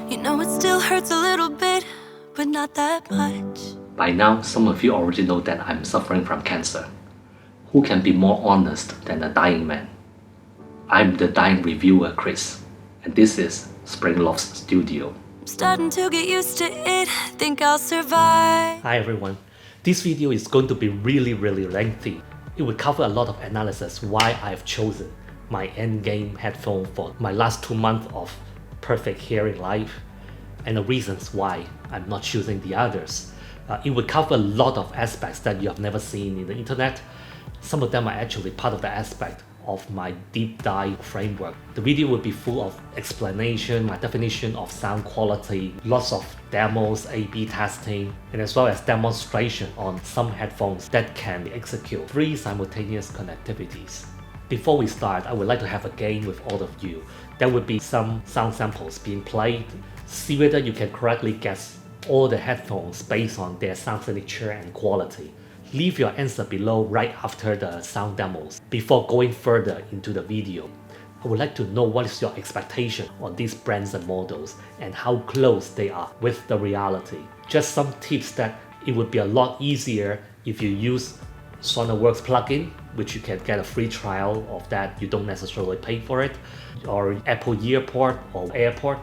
You know it still hurts a little bit, but not that much. By now, some of you already know that I'm suffering from cancer. Who can be more honest than a dying man? I'm the dying reviewer, Chris, and this is Springloft's studio. I'm starting to get used to it, think I'll survive. Hi everyone, this video is going to be really lengthy. It will cover a lot of analysis why I've chosen my Endgame headphone for my last 2 months of perfect hearing life, and the reasons why I'm not choosing the others. It will cover a lot of aspects that you have never seen in the internet. Some of them are actually part of the aspect of my deep dive framework. The video will be full of explanation, my definition of sound quality, lots of demos, A/B testing, and as well as demonstration on some headphones that can execute 3 simultaneous connectivities. Before we start, I would like to have a game with all of you. There will be some sound samples being played. See whether you can correctly guess all the headphones based on their sound signature and quality. Leave your answer below right after the sound demos before going further into the video. I would like to know what is your expectation on these brands and models and how close they are with the reality. Just some tips that it would be a lot easier if you use SonarWorks plugin, which you can get a free trial of that, you don't necessarily pay for it, or Apple EarPort or AirPort.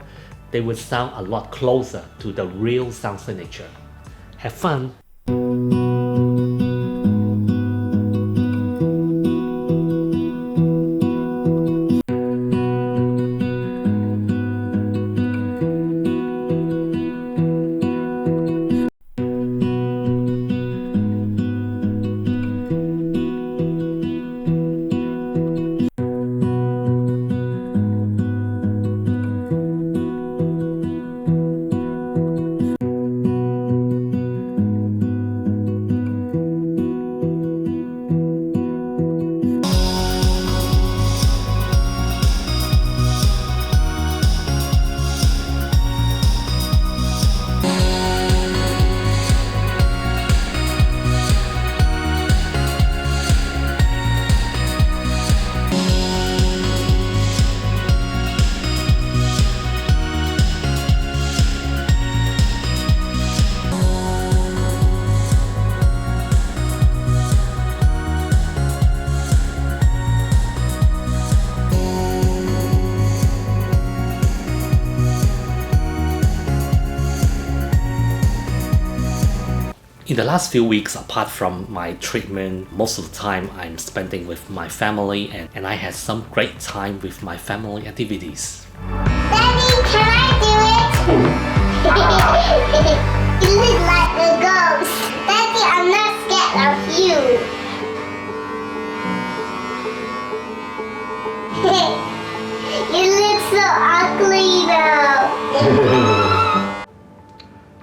They would sound a lot closer to the real sound signature. Have fun! In the last few weeks, apart from my treatment, most of the time I'm spending with my family, and I had some great time with my family activities. Daddy, can I do it? You look like a ghost. Daddy, I'm not scared of you. You look so ugly though.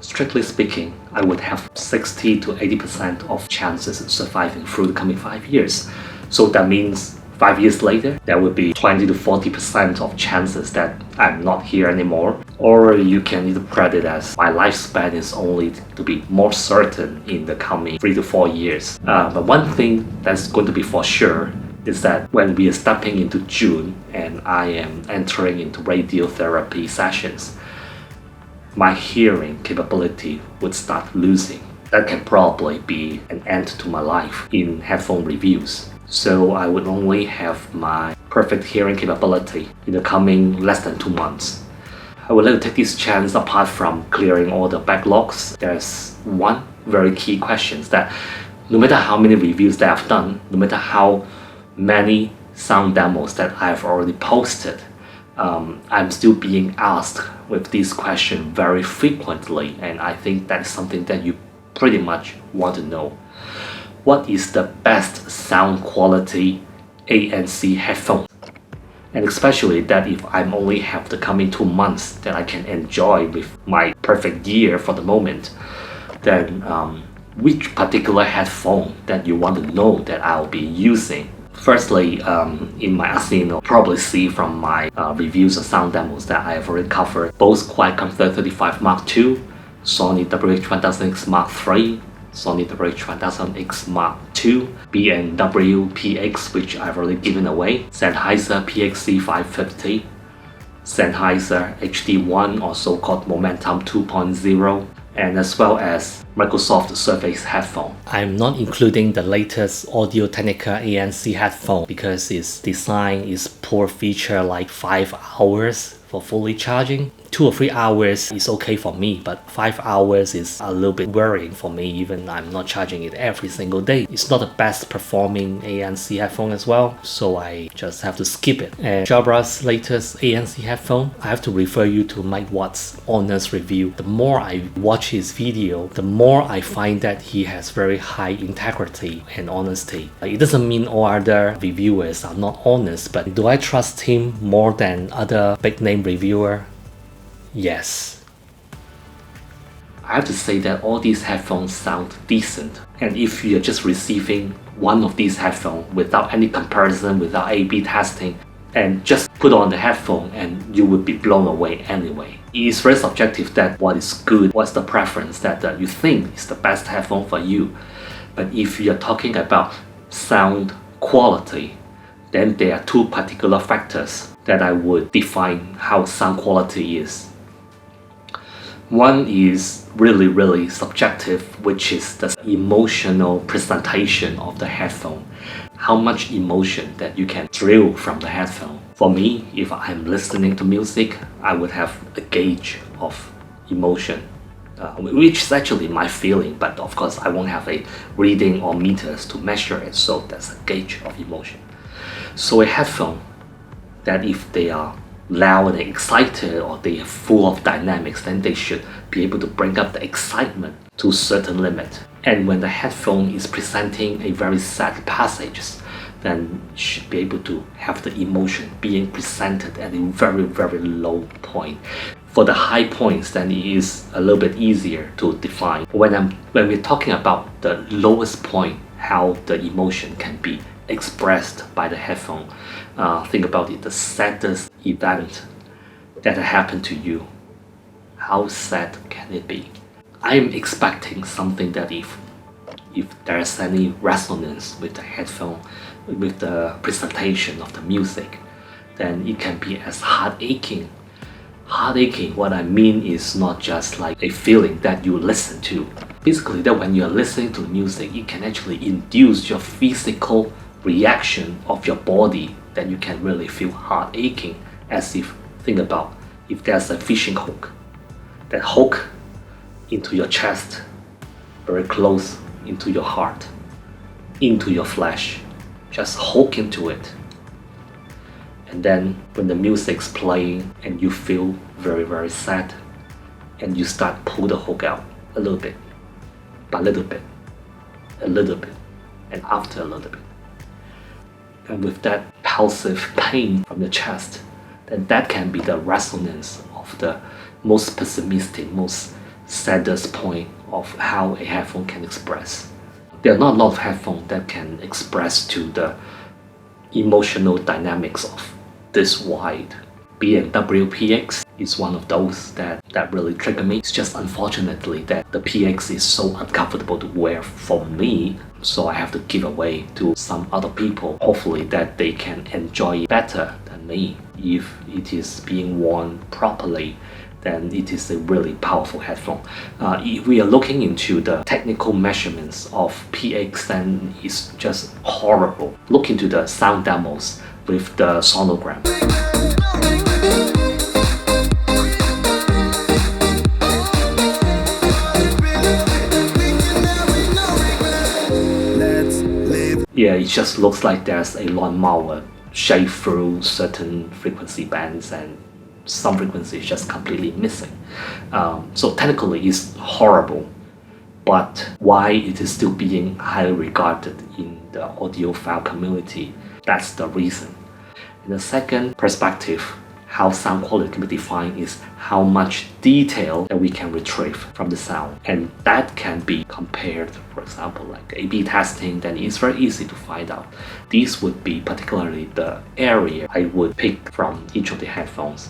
Strictly speaking, I would have 60 to 80% of chances of surviving through the coming 5 years. So that means 5 years later, there will be 20 to 40% of chances that I'm not here anymore. Or you can interpret it as my lifespan is only to be more certain in the coming 3 to 4 years. But one thing that's going to be for sure is that when we are stepping into June and I am entering into radiotherapy sessions, my hearing capability would start losing. That can probably be an end to my life in headphone reviews. So I would only have my perfect hearing capability in the coming less than 2 months. I would like to take this chance. Apart from clearing all the backlogs, there's one very key question that no matter how many reviews that I've done, no matter how many sound demos that I've already posted, I'm still being asked with this question very frequently, and I think that is something that you pretty much want to know. What is the best sound quality ANC headphone? And especially that if I'm only have the coming 2 months that I can enjoy with my perfect year for the moment, then which particular headphone that you want to know that I'll be using? Firstly, in my arsenal, probably see from my reviews of sound demos that I have already covered Bose QuietComfort 35 Mark II, Sony WH-1000XM3, Sony WH-1000XM2, B&W PX, which I've already given away, Sennheiser PXC 550, Sennheiser HD1, also called Momentum 2.0, and as well as Microsoft Surface Headphone. I'm not including the latest Audio-Technica ANC headphone because its design is poor feature, like 5 hours for fully charging. 2 or 3 hours is okay for me, but 5 hours is a little bit worrying for me, even I'm not charging it every single day. It's not the best performing ANC headphone as well, so I just have to skip it. And Jabra's latest ANC headphone, I have to refer you to Mike Watt's honest review. The more I watch his video, the more I find that he has very high integrity and honesty. It doesn't mean all other reviewers are not honest, but do I trust him more than other big name reviewer? Yes. I have to say that all these headphones sound decent, and if you're just receiving one of these headphones without any comparison, without A/B testing, and just put on the headphone and you would be blown away anyway. It is very subjective that what is good, what's the preference that you think is the best headphone for you. But if you're talking about sound quality, then there are 2 particular factors that I would define how sound quality is. One is really subjective, which is the emotional presentation of the headphone. How much emotion that you can drill from the headphone. For me, if I'm listening to music, I would have a gauge of emotion, which is actually my feeling, but of course I won't have a reading or meters to measure it, so that's a gauge of emotion. So a headphone, that if they are loud and excited or they are full of dynamics, then they should be able to bring up the excitement to a certain limit. And when the headphone is presenting a very sad passage, then you should be able to have the emotion being presented at a very low point. For the high points, then it is a little bit easier to define. When we're talking about the lowest point, how the emotion can be expressed by the headphone, think about it, the saddest event that happened to you. How sad can it be? I'm expecting something that if there's any resonance with the headphone, with the presentation of the music, then it can be as heart-aching. Heart-aching, what I mean is not just like a feeling that you listen to. Basically, that when you're listening to music, it can actually induce your physical reaction of your body, that you can really feel heart aching, as if, think about, if there's a fishing hook, that hook into your chest, very close into your heart, into your flesh, just hook into it. And then when the music's playing and you feel very sad, and you start pull the hook out a little bit, but a little bit, and after a little bit. And with that pulsive pain from the chest, then that can be the resonance of the most pessimistic, most saddest point of how a headphone can express. There are not a lot of headphones that can express to the emotional dynamics of this wide. BMW PX is one of those that really trigger me. It's just unfortunately that the PX is so uncomfortable to wear for me, so I have to give away to some other people, hopefully that they can enjoy it better than me. If it is being worn properly, then it is a really powerful headphone. If we are looking into the technical measurements of PX, then it's just horrible. Look into the sound demos with the sonogram. Yeah, it just looks like there's a lawnmower shaved through certain frequency bands and some frequencies just completely missing. So technically it's horrible, but why it is still being highly regarded in the audiophile community, that's the reason. In the second perspective, how sound quality can be defined is how much detail that we can retrieve from the sound, and that can be compared, for example, like A/B testing. Then it's very easy to find out. These would be particularly the area I would pick from each of the headphones.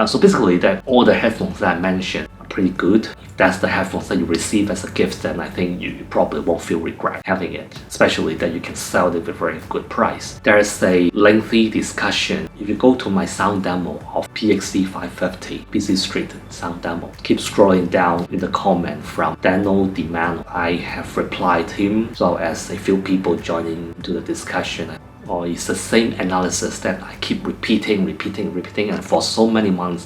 So basically that all the headphones that I mentioned, pretty good. If that's the headphones that you receive as a gift, then I think you probably won't feel regret having it, especially that you can sell it at a very good price. There is a lengthy discussion. If you go to my sound demo of PXC 550 BC Street sound demo, keep scrolling down in the comment from Daniel DiMano. I have replied him, as well as a few people joining to the discussion. Or it's the same analysis that I keep repeating, and for so many months,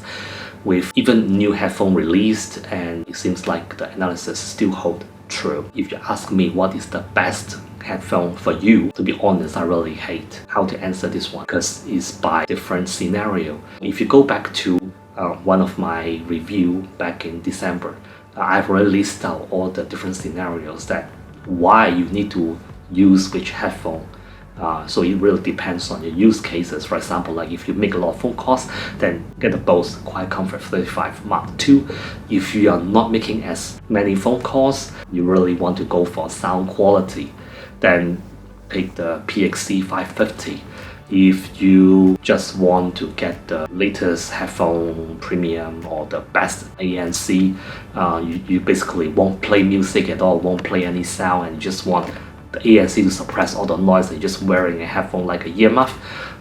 with even new headphone released, and it seems like the analysis still hold true. If you ask me what is the best headphone for you, to be honest, I really hate how to answer this one, because it's by different scenario. If you go back to one of my review back in December, I've already listed out all the different scenarios that why you need to use which headphone. So it really depends on your use cases. For example, like if you make a lot of phone calls, then get the Bose QuietComfort 35 Mark II. If you are not making as many phone calls, you really want to go for sound quality, then pick the PXC 550. If you just want to get the latest headphone premium or the best ANC, you basically won't play music at all, won't play any sound, and you just want the ANC to suppress all the noise, and you're just wearing a headphone like a earmuff,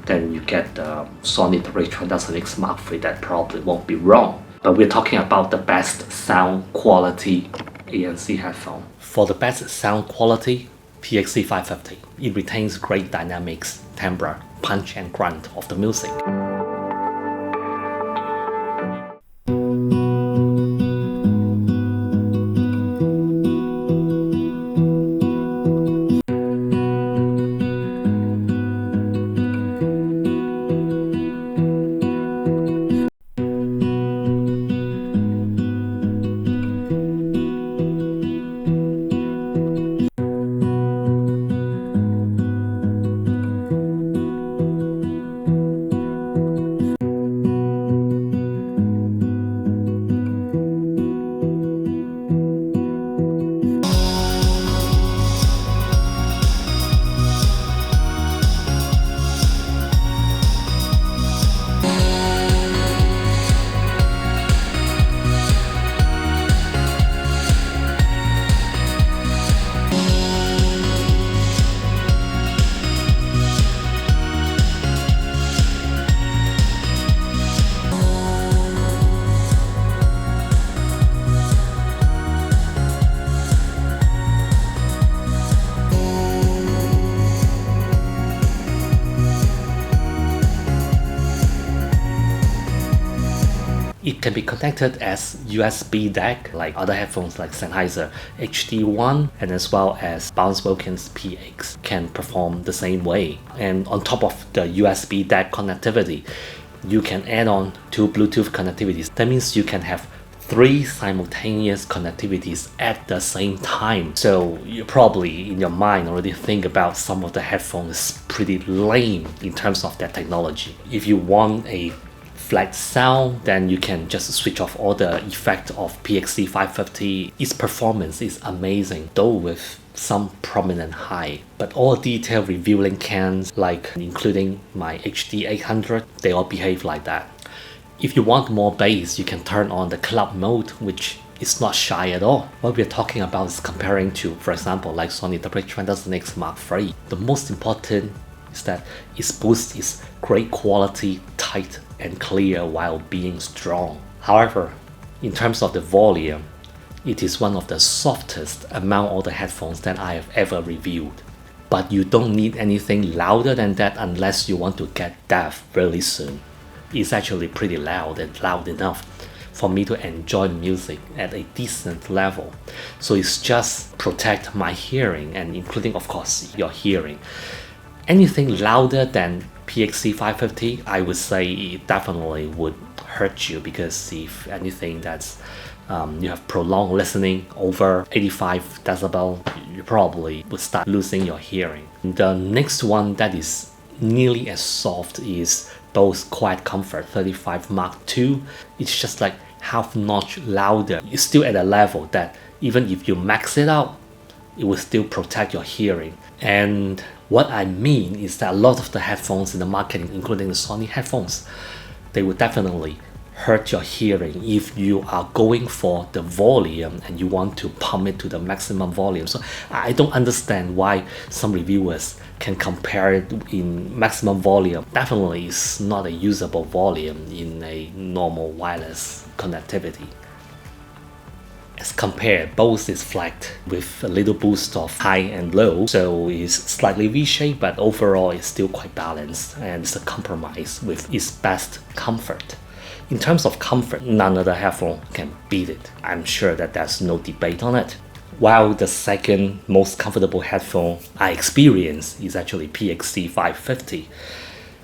then you get the Sony WH-1000XM3. That probably won't be wrong. But we're talking about the best sound quality ANC headphone. For the best sound quality, PXC 550. It retains great dynamics, timbre, punch and grunt of the music. It can be connected as USB DAC like other headphones like Sennheiser HD1 and as well as Bose PX can perform the same way. And on top of the USB DAC connectivity, you can add on 2 Bluetooth connectivities. That means you can have 3 simultaneous connectivities at the same time. So you probably in your mind already think about some of the headphones pretty lame in terms of their technology. If you want a flat sound, then you can just switch off all the effect of PXC 550. Its performance is amazing, though with some prominent high. But all detailed reviewing cans, like including my HD800, they all behave like that. If you want more bass, you can turn on the club mode, which is not shy at all. What we're talking about is comparing to, for example, like Sony WH-1000XM3. The most important is that its boost is great quality, tight and clear while being strong. However, in terms of the volume, it is one of the softest among all the headphones that I have ever reviewed. But you don't need anything louder than that unless you want to get deaf really soon. It's actually pretty loud and loud enough for me to enjoy music at a decent level. So it's just protect my hearing and including of course your hearing. Anything louder than PXC 550, I would say it definitely would hurt you, because if anything that's you have prolonged listening over 85 decibel, you probably would start losing your hearing. The next one that is nearly as soft is Bose QuietComfort 35 Mark II. It's just like half notch louder. It's still at a level that even if you max it out, it will still protect your hearing. And what I mean is that a lot of the headphones in the market, including the Sony headphones, they will definitely hurt your hearing if you are going for the volume and you want to pump it to the maximum volume. So I don't understand why some reviewers can compare it in maximum volume. Definitely it's not a usable volume in a normal wireless connectivity. As compared, Bose is flat with a little boost of high and low, so it's slightly V-shaped, but overall it's still quite balanced and it's a compromise with its best comfort. In terms of comfort, none other headphone can beat it. I'm sure that there's no debate on it. While the second most comfortable headphone I experienced is actually PXC 550.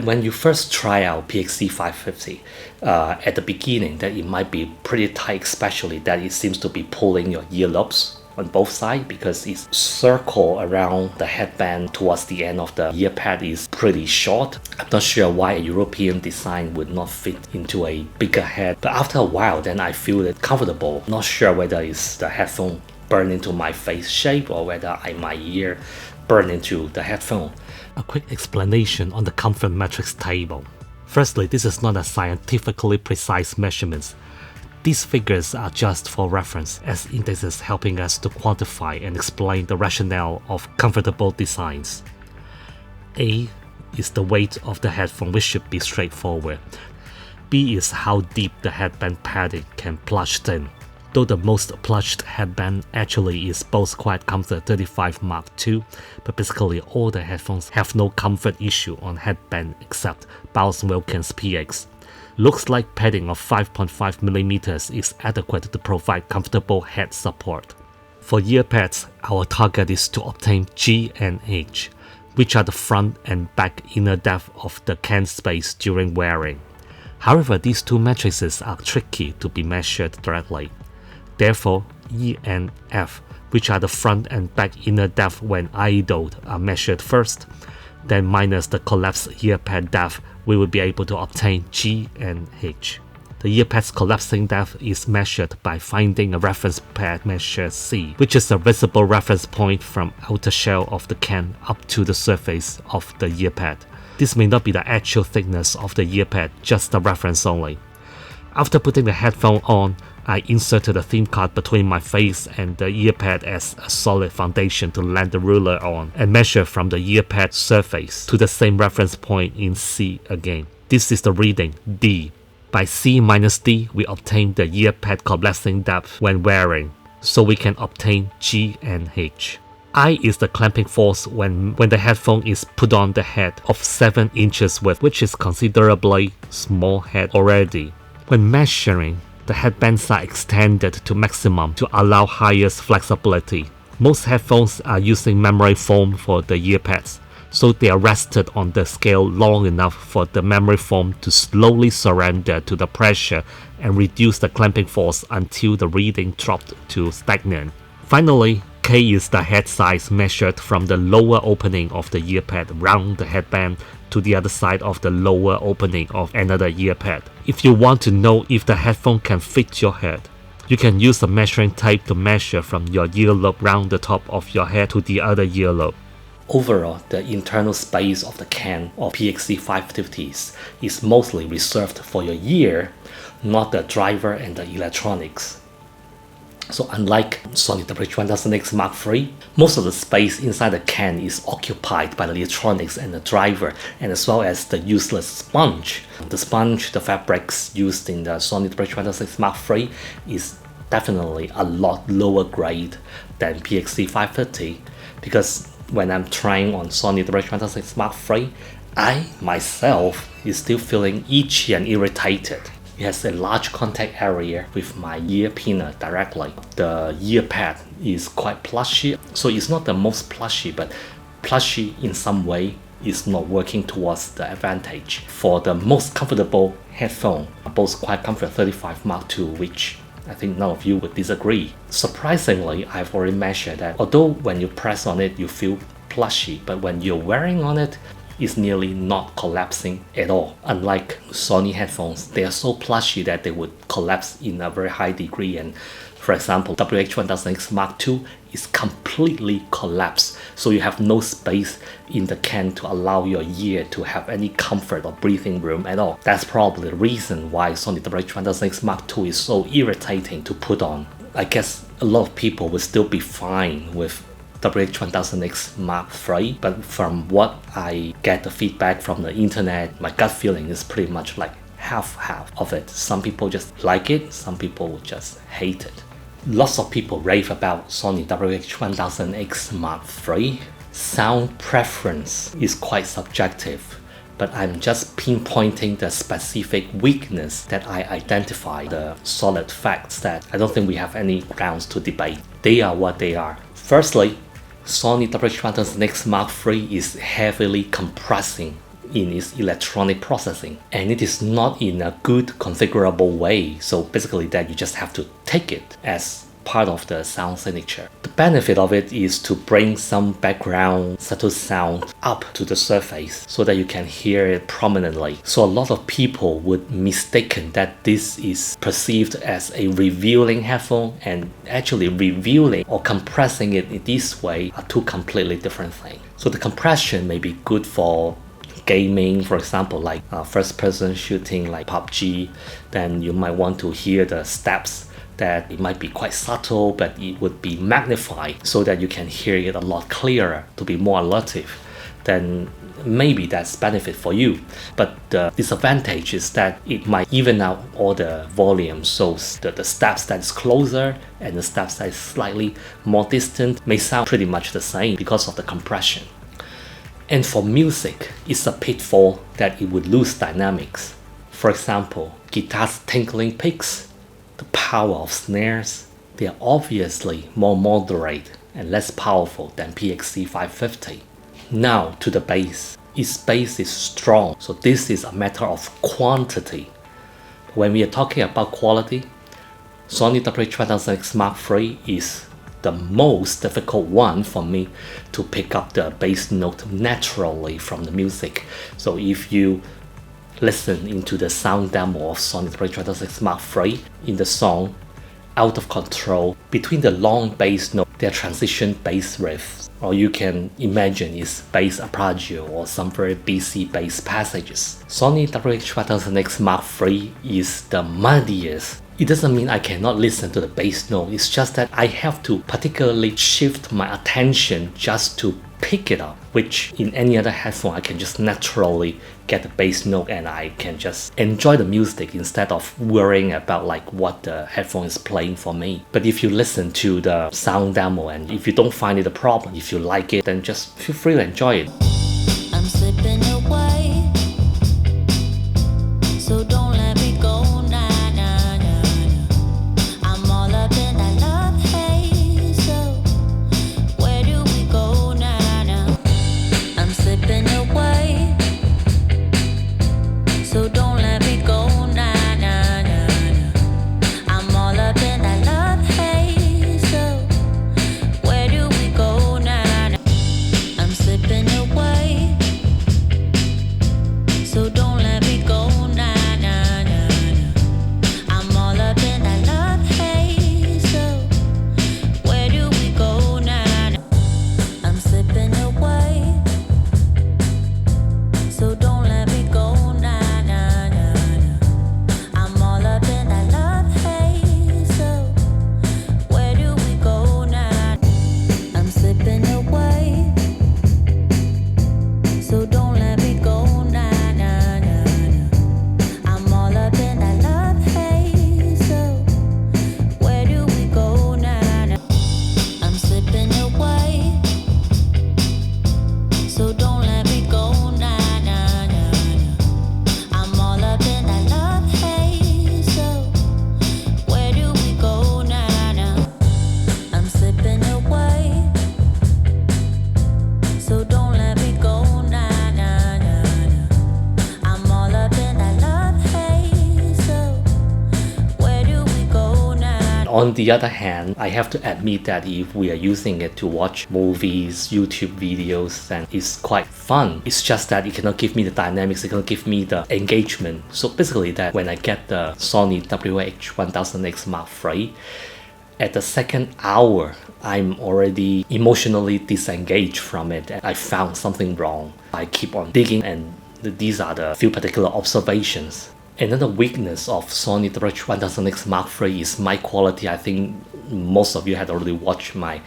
When you first try out PXC 550, at the beginning that it might be pretty tight, especially that it seems to be pulling your earlobes on both sides because its circle around the headband towards the end of the ear pad is pretty short. I'm not sure why a European design would not fit into a bigger head, but after a while then I feel it comfortable. Not sure whether it's the headphone burn into my face shape or whether my ear burn into the headphone. A quick explanation on the comfort metrics table. Firstly, this is not a scientifically precise measurements. These figures are just for reference, as indexes helping us to quantify and explain the rationale of comfortable designs. A is the weight of the headphone, which should be straightforward. B is how deep the headband padding can plunge in. Though the most plunged headband actually is Bose QuietComfort 35 Mark II, but basically all the headphones have no comfort issue on headband except Bose Wilkins PX. Looks like padding of 5.5mm is adequate to provide comfortable head support. For ear pads, our target is to obtain G and H, which are the front and back inner depth of the can space during wearing. However, these two matrices are tricky to be measured directly. Therefore, E and F, which are the front and back inner depth when idled, are measured first. Then minus the collapsed ear pad depth, we will be able to obtain G and H. The ear pad's collapsing depth is measured by finding a reference pad measure C, which is a visible reference point from outer shell of the can up to the surface of the ear pad. This may not be the actual thickness of the ear pad, just a reference only. After putting the headphone on, I inserted a thin card between my face and the ear pad as a solid foundation to land the ruler on and measure from the ear pad surface to the same reference point in C again. This is the reading D. By C minus D, we obtain the ear pad collapsing depth when wearing, so we can obtain G and H. I is the clamping force when the headphone is put on the head of 7 inches width, which is considerably small head already. When measuring, the headbands are extended to maximum to allow highest flexibility. Most headphones are using memory foam for the ear pads, so they are rested on the scale long enough for the memory foam to slowly surrender to the pressure and reduce the clamping force until the reading dropped to stagnant. Finally, K is the head size measured from the lower opening of the ear pad round the headband to the other side of the lower opening of another ear pad. If you want to know if the headphone can fit your head, you can use a measuring tape to measure from your earlobe round the top of your head to the other earlobe. Overall, the internal space of the can of PXC 550s is mostly reserved for your ear, not the driver and the electronics. So unlike Sony WH-1000XM3 Mark III, most of the space inside the can is occupied by the electronics and the driver, and as well as the useless sponge. The sponge, the fabrics used in the Sony WH-1000XM3 Mark III is definitely a lot lower grade than PXC 550, because when I'm trying on Sony WH-1000XM3 Mark III, I myself is still feeling itchy and irritated. It has a large contact area with my ear pinner directly. The ear pad is quite plushy, so it's not the most plushy, but plushy in some way is not working towards the advantage. For the most comfortable headphone, Bose QuietComfort 35 Mark II, which I think none of you would disagree. Surprisingly, I've already measured that although when you press on it you feel plushy, but when you're wearing on it, is nearly not collapsing at all. Unlike Sony headphones, they are so plushy that they would collapse in a very high degree and For example, WH-1000X Mark II is completely collapsed, so you have no space in the can to allow your ear to have any comfort or breathing room at all. That's probably the reason why Sony WH-1000X Mark II is so irritating to put on. I guess a lot of people will still be fine with WH-1000X Mark III, but from what I get the feedback from the internet, my gut feeling is pretty much like half of it. Some people just like it, some people just hate it. Lots of people rave about Sony WH-1000X Mark III. Sound preference is quite subjective, but I'm just pinpointing the specific weakness that I identify, the solid facts that I don't think we have any grounds to debate. They are what they are. Firstly, Sony WH-1000X Mark III is heavily compressing in its electronic processing, and it is not in a good configurable way, so basically that you just have to take it as part of the sound signature. The benefit of it is to bring some background subtle sound up to the surface so that you can hear it prominently. So a lot of people would mistaken that this is perceived as a revealing headphone, and actually revealing or compressing it in this way are two completely different things. So the compression may be good for gaming, for example, like first person shooting like PUBG, then you might want to hear the steps that it might be quite subtle, but it would be magnified so that you can hear it a lot clearer, to be more alertive. Then maybe that's benefit for you. But the disadvantage is that it might even out all the volume, so the steps that is closer and the steps that is slightly more distant may sound pretty much the same because of the compression. And for music, it's a pitfall that it would lose dynamics. For example, guitar's tinkling picks, the power of snares, they are obviously more moderate and less powerful than PXC 550. Now to the bass. Its bass is strong, so this is a matter of quantity. When we are talking about quality, Sony WH-1000X Mark III is the most difficult one for me to pick up the bass note naturally from the music. So if you listen into the sound demo of Sony WH-1000X Mark III, in the song Out of Control, between the long bass note there are transition bass riffs, or you can imagine it's bass arpeggio or some very busy bass passages. Sony WH-1000X Mark III is the muddiest. It doesn't mean I cannot listen to the bass note, it's just that I have to particularly shift my attention just to pick it up, which in any other headphone I can just naturally get the bass note and I can just enjoy the music instead of worrying about like what the headphone is playing for me. But if you listen to the sound demo and if you don't find it a problem, if you like it, then just feel free to enjoy it. I'm slipping away, so don't let me go. I'm all up in that love haze, so where do we go now? I'm slipping away, so don't let me go now. I'm all up in that love haze, so where do we go now? I'm slipping away, so don't let me go now. I'm all up in that love haze, so where do we go now? I'm slipping away, so don't let me go now. I'm all up in that love haze, so where do we go now? I'm slipping away, so don't let me go now. I'm all up in that love haze, so where do we go now? I'm slipping away, so don't let me go now. I'm all up in that love haze, so where do we go now? I'm slipping away, so don't let me go now. I'm all up in that love haze, so where do we go now? On the other hand, I have to admit that if we are using it to watch movies, YouTube videos, then it's quite fun. It's just that it cannot give me the dynamics, it cannot give me the engagement. So basically that when I get the Sony WH-1000X Mark III, At the second hour, I'm already emotionally disengaged from it. I found something wrong. I keep on digging, and these are the few particular observations. Another weakness of Sony WH-1000X Mark III is mic quality. I think most of you had already watched my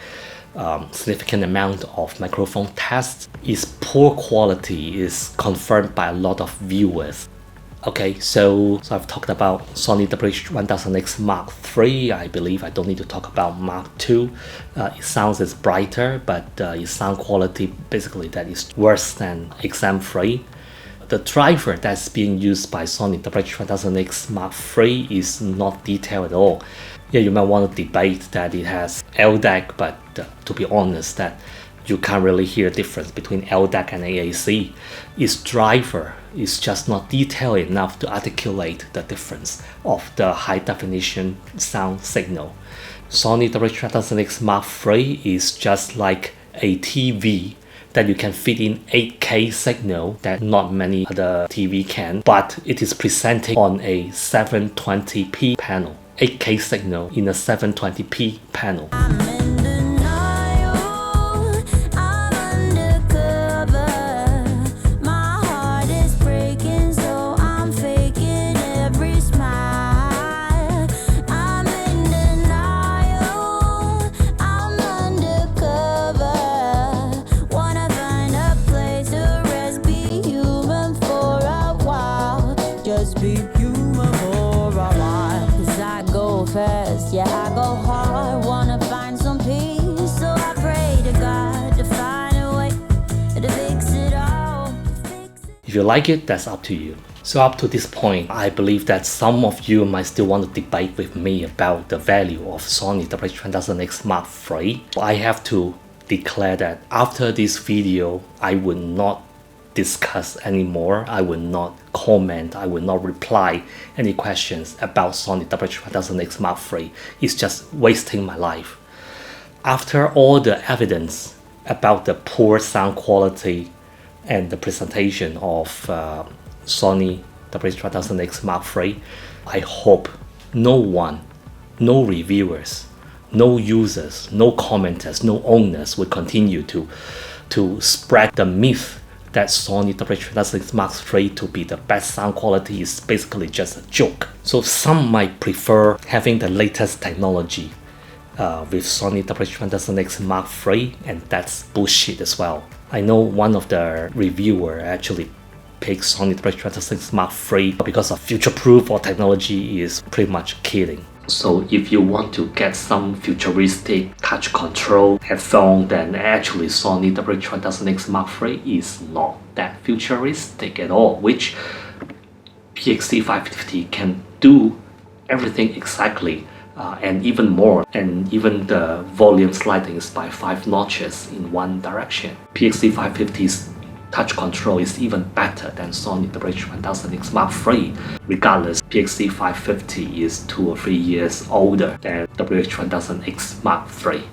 significant amount of microphone tests. Its poor quality is confirmed by a lot of viewers. Okay, so I've talked about Sony WH-1000X Mark III. I believe I don't need to talk about Mark II. It sounds is brighter, but its sound quality basically that is worse than XM3. The driver that's being used by Sony WH-1000X Mark III is not detailed at all. Yeah, you might want to debate that it has LDAC, but to be honest, that you can't really hear the difference between LDAC and AAC. Its driver is just not detailed enough to articulate the difference of the high definition sound signal. Sony WH-1000X Mark III is just like a TV that you can fit in 8K signal that not many other TV can, but it is presenting on a 720p panel. 8K signal in a 720p panel. Yeah, I go hard, wanna find some peace, so I pray to God to find a way to fix it all. If you like it, that's up to you. So up to this point, I believe that some of you might still want to debate with me about the value of Sony WH-1000X Mark III. I have to declare that after this video, I would not discuss anymore. I will not comment, I will not reply any questions about Sony WH-1000X Mark III. It's just wasting my life. After all the evidence about the poor sound quality and the presentation of Sony WH-1000X Mark III, I hope no one, no reviewers, no users, no commenters, no owners will continue to spread the myth that Sony WH-1000X Mark III to be the best sound quality is basically just a joke. So some might prefer having the latest technology with Sony WH-1000X Mark III, and that's bullshit as well. I know one of the reviewer actually picked Sony WH-1000X Mark III because of future-proof or technology is pretty much kidding. So if you want to get some futuristic touch control headphone, then actually Sony WH-1000X Mark III is not that futuristic at all, which PXC 550 can do everything exactly and even more, and even the volume sliding is by 5 notches in one direction. PXC 550's touch control is even better than Sony WH-1000X Mark III. Regardless, PXC 550 is 2 or 3 years older than WH-1000X Mark III.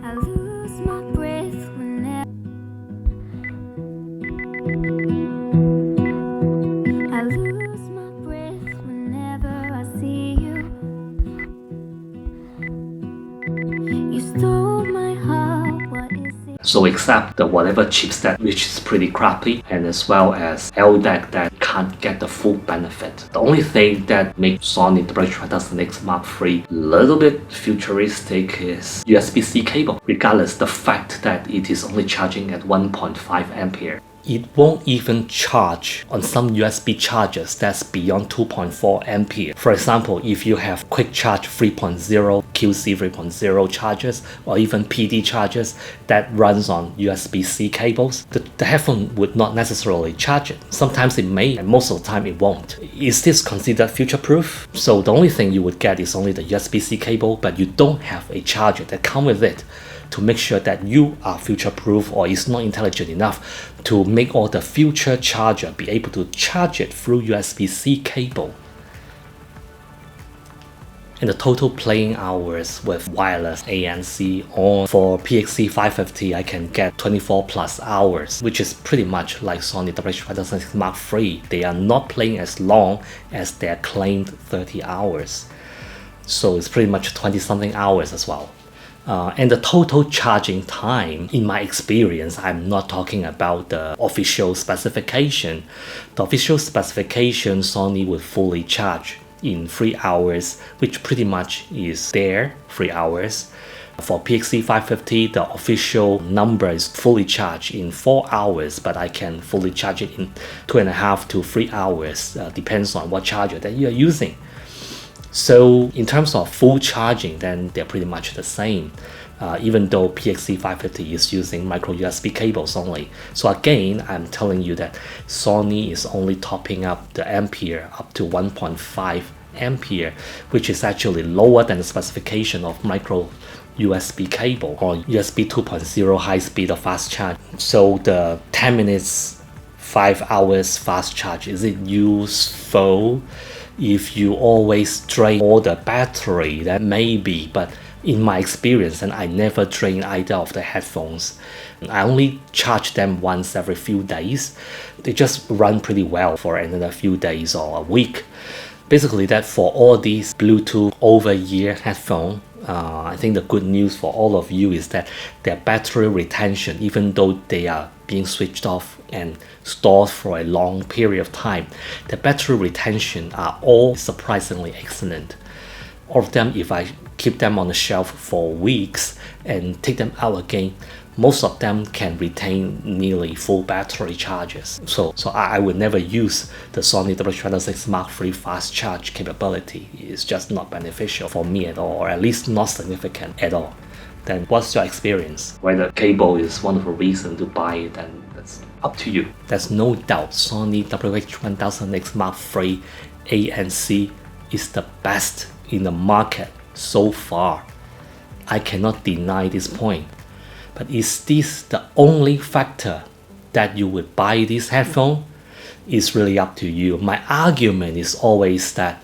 I lose my breath whenever I see you. You stole my heart, what is it? So except the whatever chipset which is pretty crappy, and as well as LDAC that can't get the full benefit. The only thing that makes Sony WH-1000X Mark III a little bit futuristic is USB-C cable, regardless the fact that it is only charging at 1.5 ampere. It won't even charge on some USB chargers that's beyond 2.4 ampere. For example, if you have quick charge 3.0, QC 3.0 chargers, or even PD chargers that runs on USB-C cables, the headphone would not necessarily charge it. Sometimes it may, and most of the time it won't. Is this considered future-proof? So the only thing you would get is only the USB-C cable, but you don't have a charger that comes with it to make sure that you are future-proof or is not intelligent enough to make all the future charger be able to charge it through USB-C cable. And the total playing hours with wireless ANC on for PXC 550, I can get 24 plus hours, which is pretty much like Sony WH-1000XM3 Mark III. They are not playing as long as their claimed 30 hours. So it's pretty much 20 something hours as well. And the total charging time, in my experience, I'm not talking about the official specification. The official specification, Sony would fully charge in 3 hours, which pretty much is there, 3 hours. For PXC 550, the official number is fully charged in 4 hours, but I can fully charge it in 2.5 to 3 hours, depends on what charger that you are using. So in terms of full charging, then they're pretty much the same, even though PXC 550 is using micro USB cables only. So again, I'm telling you that Sony is only topping up the ampere up to 1.5 ampere, which is actually lower than the specification of micro USB cable or USB 2.0 high speed or fast charge. So the 10 minutes, 5 hours fast charge, is it useful? If you always drain all the battery, then maybe, but in my experience, and I never drain either of the headphones. I only charge them once every few days. They just run pretty well for another few days or a week. Basically, that for all these Bluetooth over-ear headphones, I think the good news for all of you is that their battery retention, even though they are being switched off and stored for a long period of time, the battery retention are all surprisingly excellent. All of them, if I keep them on the shelf for weeks and take them out again, most of them can retain nearly full battery charges. So I would never use the Sony WH-1000XM3 Mark III fast charge capability. It's just not beneficial for me at all, or at least not significant at all. Then what's your experience? Whether cable is one of the reasons to buy it, then that's up to you. There's no doubt Sony WH-1000XM3 Mark III ANC is the best in the market so far. I cannot deny this point. But is this the only factor that you would buy this headphone? It's really up to you. My argument is always that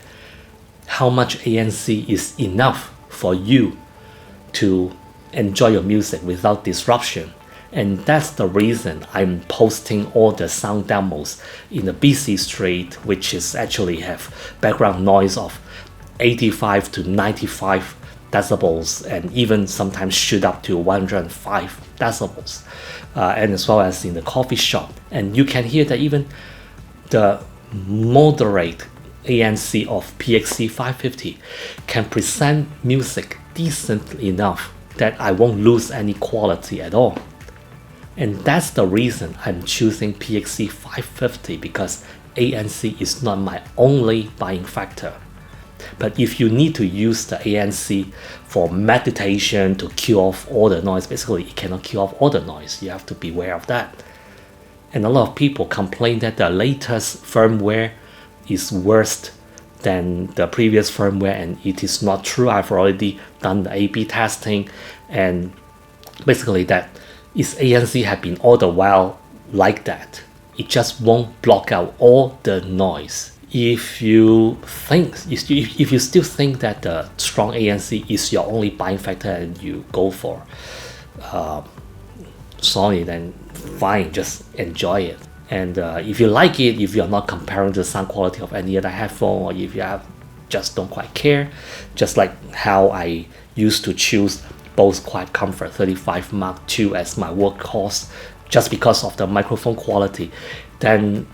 how much ANC is enough for you to enjoy your music without disruption. And that's the reason I'm posting all the sound demos in the busy street, which is actually have background noise of 85 to 95 decibels, and even sometimes shoot up to 105 decibels, and as well as in the coffee shop. And you can hear that even the moderate ANC of PXC 550 can present music decently enough that I won't lose any quality at all. And that's the reason I'm choosing PXC 550, because ANC is not my only buying factor. But if you need to use the ANC for meditation to kill off all the noise, basically it cannot kill off all the noise. You have to be aware of that. And a lot of people complain that the latest firmware is worse than the previous firmware, and it is not true. I've already done the A/B testing, and basically that its ANC have been all the while like that. It just won't block out all the noise. If you still think that the strong ANC is your only buying factor and you go for Sony, then fine, just enjoy it. And if you like it, if you're not comparing the sound quality of any other headphone, or if you just don't quite care, just like how I used to choose Bose QuietComfort 35 Mark II as my workhorse just because of the microphone quality, then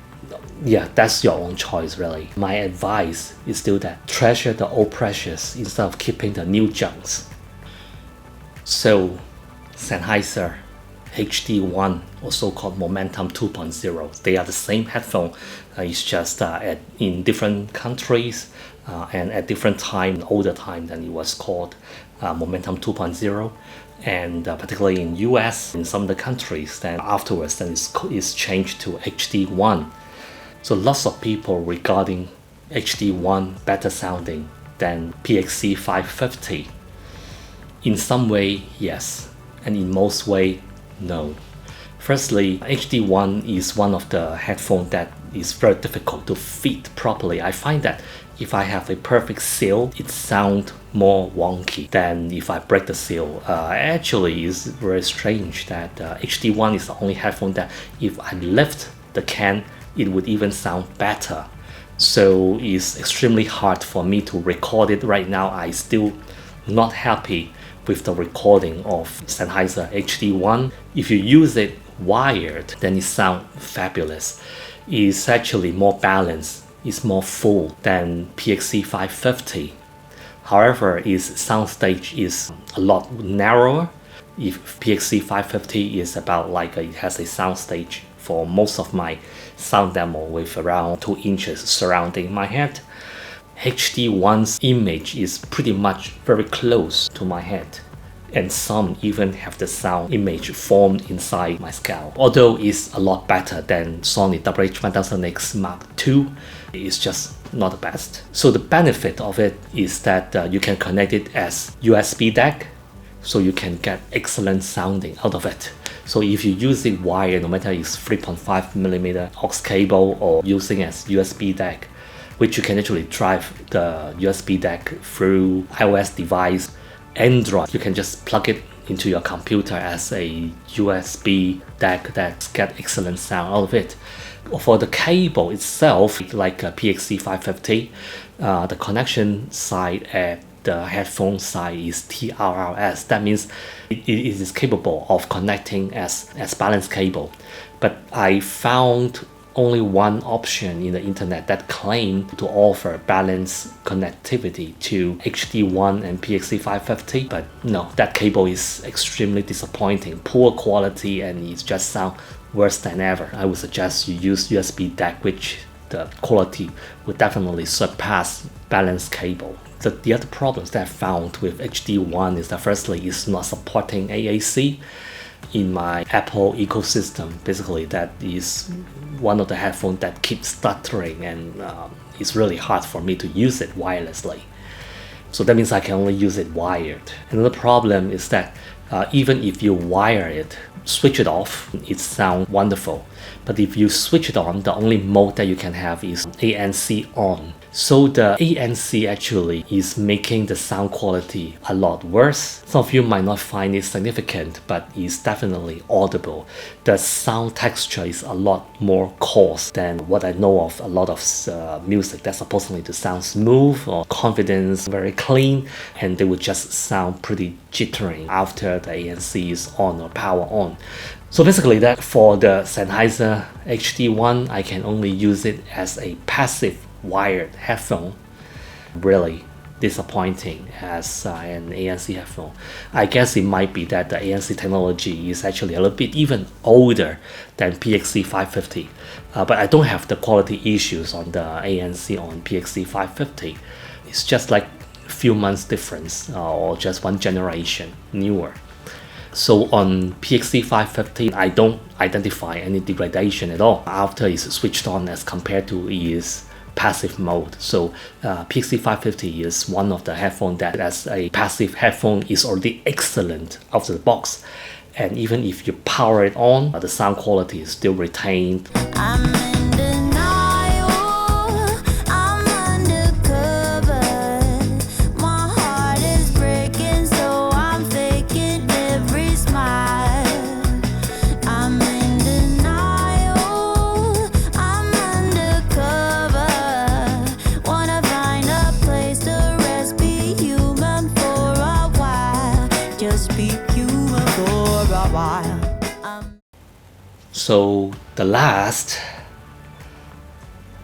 yeah, that's your own choice really. My advice is still that treasure the old precious instead of keeping the new junks. So Sennheiser HD1, also called Momentum 2.0, they are the same headphone. It's just in different countries and at different time, older time than it was called Momentum 2.0, and particularly in US, in some of the countries, then afterwards then it's changed to HD1. So lots of people regarding HD1 better sounding than PXC 550. In some way, yes, and in most way, no. Firstly, HD1 is one of the headphones that is very difficult to fit properly. I find that if I have a perfect seal, it sounds more wonky than if I break the seal. Actually, it's very strange that HD1 is the only headphone that if I lift the can, it would even sound better. So it's extremely hard for me to record it right now. I still not happy with the recording of Sennheiser HD1. If you use it wired, then it sounds fabulous. It's actually more balanced, it's more full than PXC 550. However, its soundstage is a lot narrower. If PXC 550 is about like it has a soundstage for most of my sound demo with around 2 inches surrounding my head, HD1's image is pretty much very close to my head, and some even have the sound image formed inside my scalp. Although it's a lot better than Sony WH-1000XM3, it's just not the best. So the benefit of it is that you can connect it as USB DAC, so you can get excellent sounding out of it. So if you use it wired, no matter it's 3.5mm aux cable or using as USB DAC, which you can actually drive the USB DAC through iOS device, Android, you can just plug it into your computer as a USB DAC that get excellent sound out of it. For the cable itself, like a PXC 550, the connection side at the headphone side is TRRS. That means it is capable of connecting as balanced cable. But I found only one option in the internet that claimed to offer balanced connectivity to HD1 and PXC 550, but no, that cable is extremely disappointing, poor quality, and it just sounds worse than ever. I would suggest you use USB DAC, which the quality would definitely surpass balanced cable. The other problems that I found with HD1 is that firstly, it's not supporting AAC. In my Apple ecosystem, basically that is one of the headphones that keeps stuttering, and it's really hard for me to use it wirelessly. So that means I can only use it wired. Another problem is that even if you wire it, switch it off, it sounds wonderful. But if you switch it on, the only mode that you can have is ANC on. So the ANC actually is making the sound quality a lot worse. Some of you might not find it significant, but it's definitely audible. The sound texture is a lot more coarse than what I know of a lot of music that's supposedly to sound smooth or confident, very clean, and they would just sound pretty jittery after the ANC is on or power on. So basically that for the Sennheiser HD1, I can only use it as a passive wired headphone. Really disappointing as an ANC headphone. I guess it might be that the ANC technology is actually a little bit even older than PXC 550, but I don't have the quality issues on the ANC on PXC 550. It's just like a few months difference or just one generation newer. So on PXC 550, I don't identify any degradation at all after it's switched on as compared to its passive mode. So PXC 550 is one of the headphones that as a passive headphone is already excellent out of the box. And even if you power it on, the sound quality is still retained. I'm in denial, I'm undercover. My heart is breaking, so I'm faking every smile. I'm in denial, I'm undercover. Wanna find a place to rest, be human for a while. Just be human for a while. So the last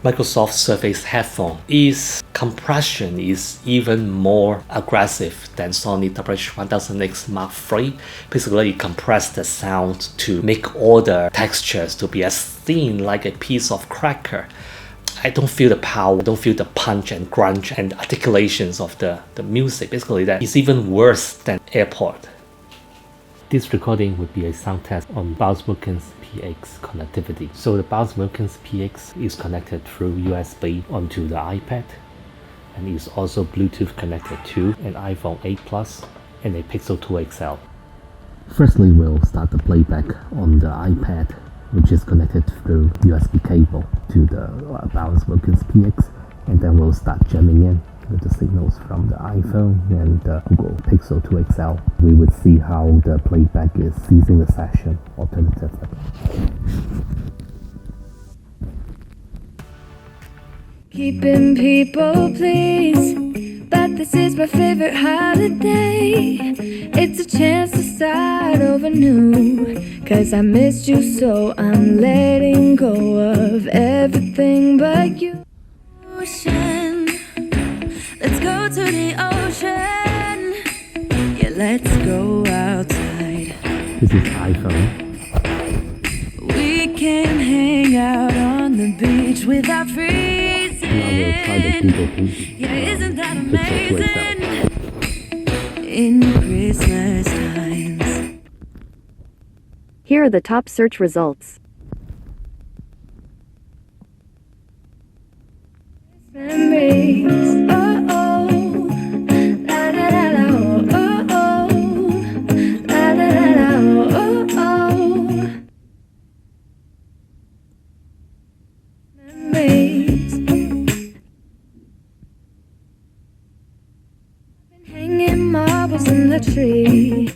Microsoft Surface Headphone, its compression is even more aggressive than Sony WH-1000XM3. Basically, it compressed the sound to make all the textures to be as thin like a piece of cracker. I don't feel the power, I don't feel the punch and crunch and articulations of the music. Basically, that is even worse than AirPod. This recording would be a sound test on Bose PX connectivity. So the Bose PX is connected through USB onto the iPad, and is also Bluetooth connected to an iPhone 8 Plus and a Pixel 2 XL. Firstly, we'll start the playback on the iPad which is connected through USB cable to the Bose QuietComfort, and then we'll start jamming in with the signals from the iPhone and the Google Pixel 2 XL. We would see how the playback is seizing the session alternatively. Keeping people pleased, but this is my favorite holiday. It's a chance to start over new, 'cause I missed you, so I'm letting go of everything but you. Ocean, let's go to the ocean. Yeah, let's go outside. This is iPhone. We can hang out on the beach without freezing. Now we'll try the Google Pixel. Yeah, isn't that Pixel 2 amazing? XL. In Christmas times. Here are the top search results. Memories, oh oh, la la la la, oh oh, la la la la, oh oh. Memories. I've been hanging marbles in the tree.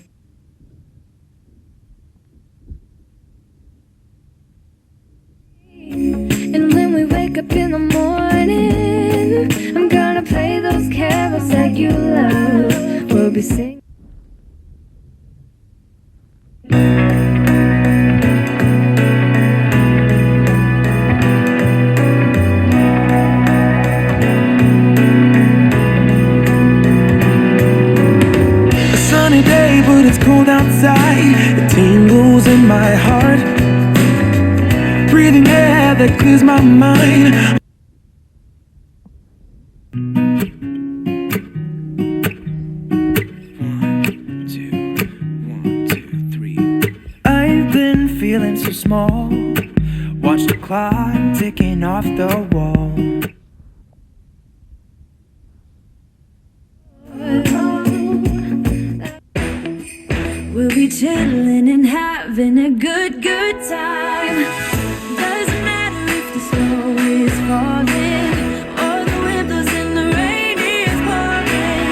And when we wake up in the morning, I'm gonna play those carols that you love. We'll be singing. A sunny day, but it's cold outside. It tingles in my heart. Breathing air that clears my mind. One, two, three. I've been feeling so small. Watch the clock ticking off the wall. We'll be chilling and having a good time. Doesn't matter if the snow is falling or the wind blows and the rain is pouring.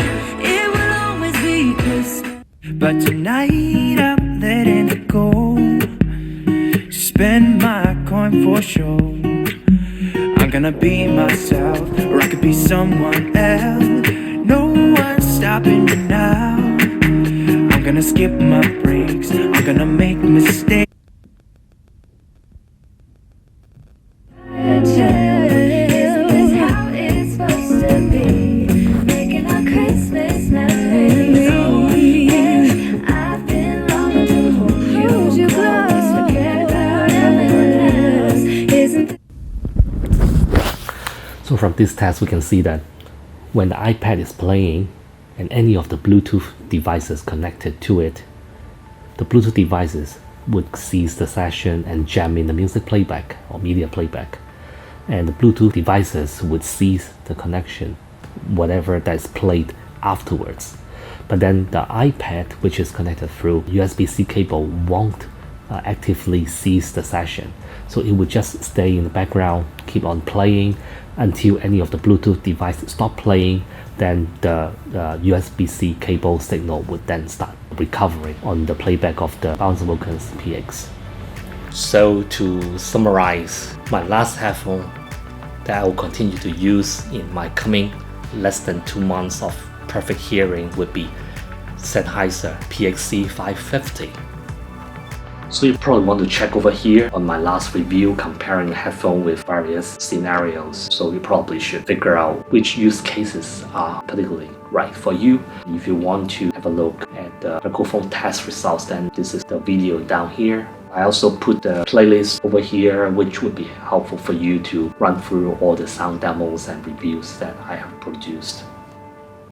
It will always be Christmas. But tonight I'm letting it go. Spend my coin for sure. I'm gonna be myself, or I could be someone else. No one's stopping me now. I'm gonna skip my breaks. I'm gonna make mistakes. Is this how it's supposed to be? Making our Christmas memories. Yeah, I've been longing to hold you close. Forget about everyone else. Isn't So from this test we can see that when the iPad is playing and any of the Bluetooth devices connected to it, the Bluetooth devices would cease the session and jam in the music playback or media playback, and the Bluetooth devices would cease the connection, whatever that's played afterwards. But then the iPad, which is connected through USB-C cable, won't actively cease the session, so it would just stay in the background, keep on playing until any of the Bluetooth devices stop playing. Then the USB-C cable signal would then start recovering on the playback of the Bose QuietComfort PX. So to summarize, my last headphone that I will continue to use in my coming less than 2 months of perfect hearing would be Sennheiser PXC 550. So you probably want to check over here on my last review comparing the headphone with various scenarios. So you probably should figure out which use cases are particularly right for you. If you want to have a look at the microphone test results, then this is the video down here. I also put the playlist over here, which would be helpful for you to run through all the sound demos and reviews that I have produced.